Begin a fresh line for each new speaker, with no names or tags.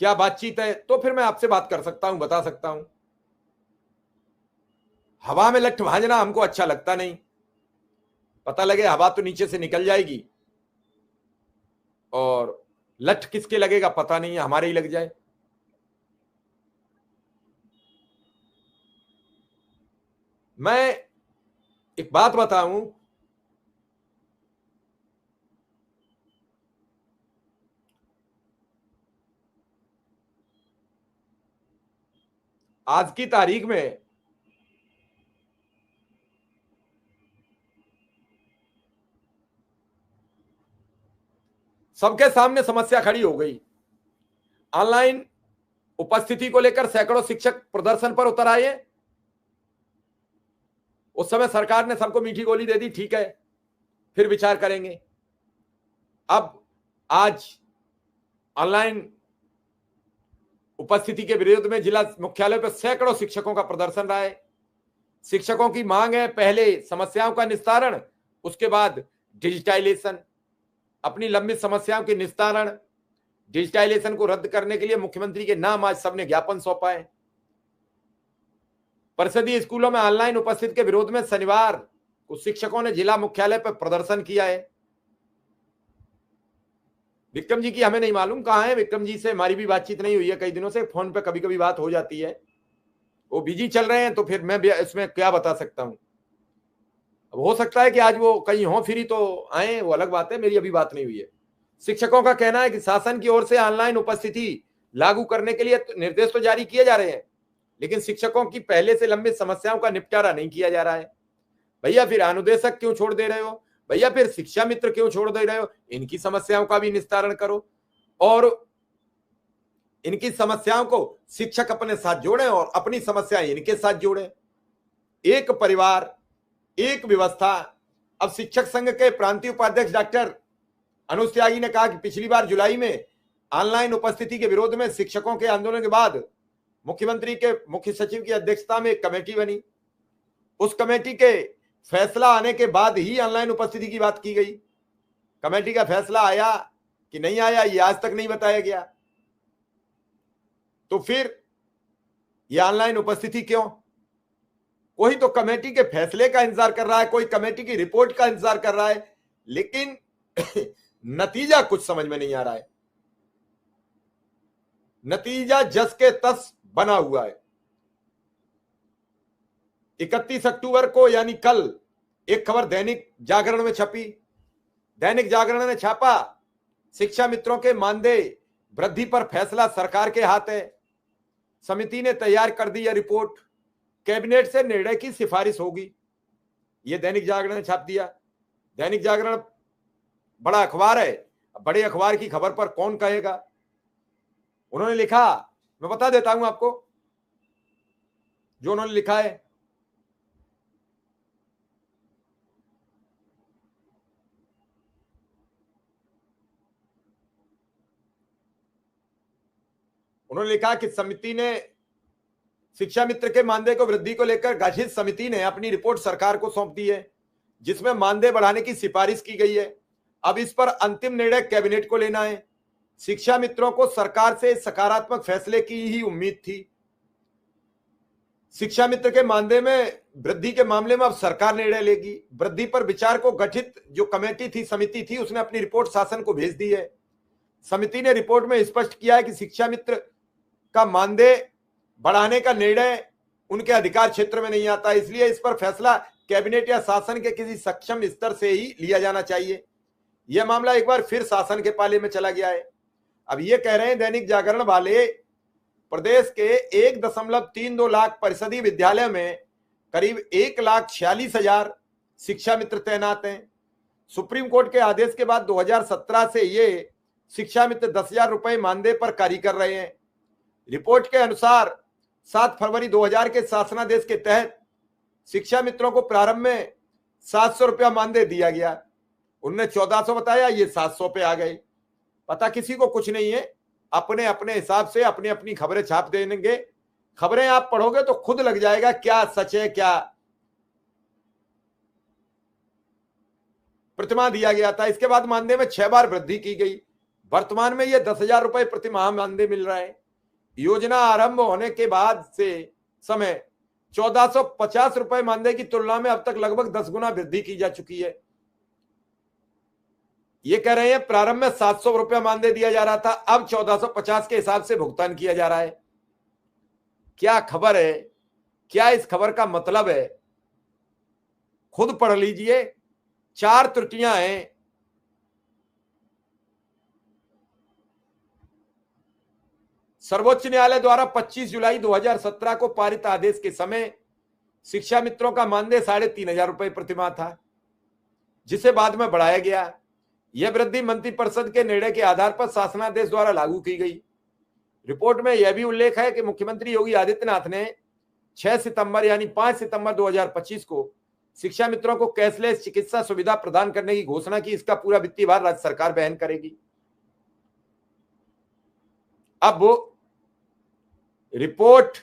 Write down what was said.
क्या बातचीत है, तो फिर मैं आपसे बात कर सकता हूं, बता सकता हूं। हवा में लठ भांजना हमको अच्छा लगता नहीं। पता लगे हवा तो नीचे से निकल जाएगी और लठ किसके लगेगा पता नहीं है, हमारे ही लग जाए। मैं एक बात बताऊं, आज की तारीख में सबके सामने समस्या खड़ी हो गई। ऑनलाइन उपस्थिति को लेकर सैकड़ों शिक्षक प्रदर्शन पर उतर आए। उस समय सरकार ने सबको मीठी गोली दे दी, ठीक है फिर विचार करेंगे। अब आज ऑनलाइन उपस्थिति के विरोध में जिला मुख्यालय पर सैकड़ों शिक्षकों का प्रदर्शन रहा है। शिक्षकों की मांग है पहले समस्याओं का निस्तारण, उसके बाद डिजिटाइजेशन। अपनी लंबित समस्याओं के निस्तारण, डिजिटाइजेशन को रद्द करने के लिए मुख्यमंत्री के नाम आज सबने ज्ञापन सौंपा है। परिषदीय स्कूलों में ऑनलाइन उपस्थिति के विरोध में शनिवार को शिक्षकों ने जिला मुख्यालय पर प्रदर्शन किया है। विक्रम जी की हमें नहीं मालूम कहां है। विक्रम जी से हमारी भी बातचीत नहीं हुई है कई दिनों से, फोन पे कभी कभी बात हो जाती है, वो बिजी चल रहे हैं, तो फिर मैं इसमें क्या बता सकता हूं। अब हो सकता है कि आज वो कहीं हो फ्री तो आए, वो अलग बात है, मेरी अभी बात नहीं हुई है। शिक्षकों का कहना है कि शासन की ओर से ऑनलाइन उपस्थिति लागू करने के लिए निर्देश तो जारी किए जा रहे हैं, लेकिन शिक्षकों की पहले से लंबित समस्याओं का निपटारा नहीं किया जा रहा है। भैया फिर अनुदेशक क्यों छोड़ दे रहे हो, भैया फिर शिक्षा मित्र क्यों छोड़ दे रहे हो, इनकी समस्याओं का भी निस्तारण करो और इनकी समस्याओं को शिक्षक अपने साथ जोड़ें और अपनी समस्याएं इनके साथ जोड़ें। एक परिवार एक व्यवस्था। अब शिक्षक संघ के प्रांतीय उपाध्यक्ष डॉक्टर अनुज त्यागी ने कहा कि पिछली बार जुलाई में ऑनलाइन उपस्थिति के विरोध में शिक्षकों के आंदोलन के बाद मुख्यमंत्री के मुख्य सचिव की अध्यक्षता में एक कमेटी बनी। उस कमेटी के फैसला आने के बाद ही ऑनलाइन उपस्थिति की बात की गई। कमेटी का फैसला आया कि नहीं आया ये आज तक नहीं बताया गया। तो फिर ये ऑनलाइन उपस्थिति क्यों? कोई तो कमेटी के फैसले का इंतजार कर रहा है, कोई कमेटी की रिपोर्ट का इंतजार कर रहा है, लेकिन नतीजा कुछ समझ में नहीं आ रहा है। नतीजा जस के तस बना हुआ है। 31 अक्टूबर को यानी कल एक खबर दैनिक जागरण में छपी। दैनिक जागरण ने छापा, शिक्षा मित्रों के मानदेय वृद्धि पर फैसला सरकार के हाथ है। समिति ने तैयार कर दी यह रिपोर्ट, कैबिनेट से निर्णय की सिफारिश होगी। यह दैनिक जागरण ने छाप दिया। दैनिक जागरण बड़ा अखबार है, बड़े अखबार की खबर पर कौन कहेगा। उन्होंने लिखा, मैं बता देता हूं आपको जो उन्होंने लिखा है। उन्होंने लिखा कि समिति ने शिक्षा मित्र के मानदेय को वृद्धि को लेकर गठित समिति ने अपनी रिपोर्ट सरकार को सौंप दी है, जिसमें मानदेय बढ़ाने की सिफारिश की गई है। अब इस पर अंतिम निर्णय कैबिनेट को लेना है। शिक्षा मित्रों को सरकार से सकारात्मक फैसले की ही उम्मीद थी। शिक्षा मित्र के मानदेय में वृद्धि के मामले में अब सरकार निर्णय लेगी। वृद्धि पर विचार को गठित जो कमेटी थी, समिति थी, उसने अपनी रिपोर्ट शासन को भेज दी है। समिति ने रिपोर्ट में स्पष्ट किया है कि शिक्षा मित्र का मानदेय बढ़ाने का निर्णय उनके अधिकार क्षेत्र में नहीं आता, इसलिए इस पर फैसला कैबिनेट या शासन के किसी सक्षम स्तर से ही लिया जाना चाहिए। यह मामला एक बार फिर शासन के पाले में चला गया है। अब ये कह रहे हैं दैनिक जागरण वाले, प्रदेश के 1.32 लाख परिषदीय विद्यालय में करीब 1,46,000 शिक्षा मित्र तैनात हैं। सुप्रीम कोर्ट के आदेश के बाद 2017 से ये शिक्षा मित्र 10,000 रुपए मानदेय पर कार्य कर रहे हैं। रिपोर्ट के अनुसार 7 फरवरी 2000 के शासनादेश के तहत शिक्षा मित्रों को प्रारंभ में 700 रुपया मानदेय दिया गया। उनने 1400 बताया, ये 700 पे आ गए। पता किसी को कुछ नहीं है, अपने अपने हिसाब से अपनी अपनी खबरें छाप देंगे। खबरें आप पढ़ोगे तो खुद लग जाएगा क्या सच है, क्या प्रतिमा दिया गया था। इसके बाद मानदेय में 6 बार वृद्धि की गई। वर्तमान में ये 10,000 रुपए प्रति माह मानदेय मिल रहा है। योजना आरंभ होने के बाद से समय 1450 रुपए मानदेय की तुलना में अब तक लगभग 10 गुना वृद्धि की जा चुकी है। ये कह रहे हैं प्रारंभ में 700 रुपया मानदेय दिया जा रहा था, अब 1450 के हिसाब से भुगतान किया जा रहा है। क्या खबर है, क्या इस खबर का मतलब है, खुद पढ़ लीजिए। 4 त्रुटियां हैं। सर्वोच्च न्यायालय द्वारा 25 जुलाई 2017 को पारित आदेश के समय शिक्षा मित्रों का मानदेय 3,500 रुपए प्रतिमाह था, जिसे बाद में बढ़ाया गया। यह वृद्धि मंत्रिपरिषद के निर्णय के आधार पर शासनादेश द्वारा लागू की गई। रिपोर्ट में यह भी उल्लेख है कि मुख्यमंत्री योगी आदित्यनाथ ने 6 सितंबर यानी 5 सितंबर 2025 को शिक्षा मित्रों को कैशलेस चिकित्सा सुविधा प्रदान करने की घोषणा की। इसका पूरा वित्तीय भार राज्य सरकार वहन करेगी। अब वो रिपोर्ट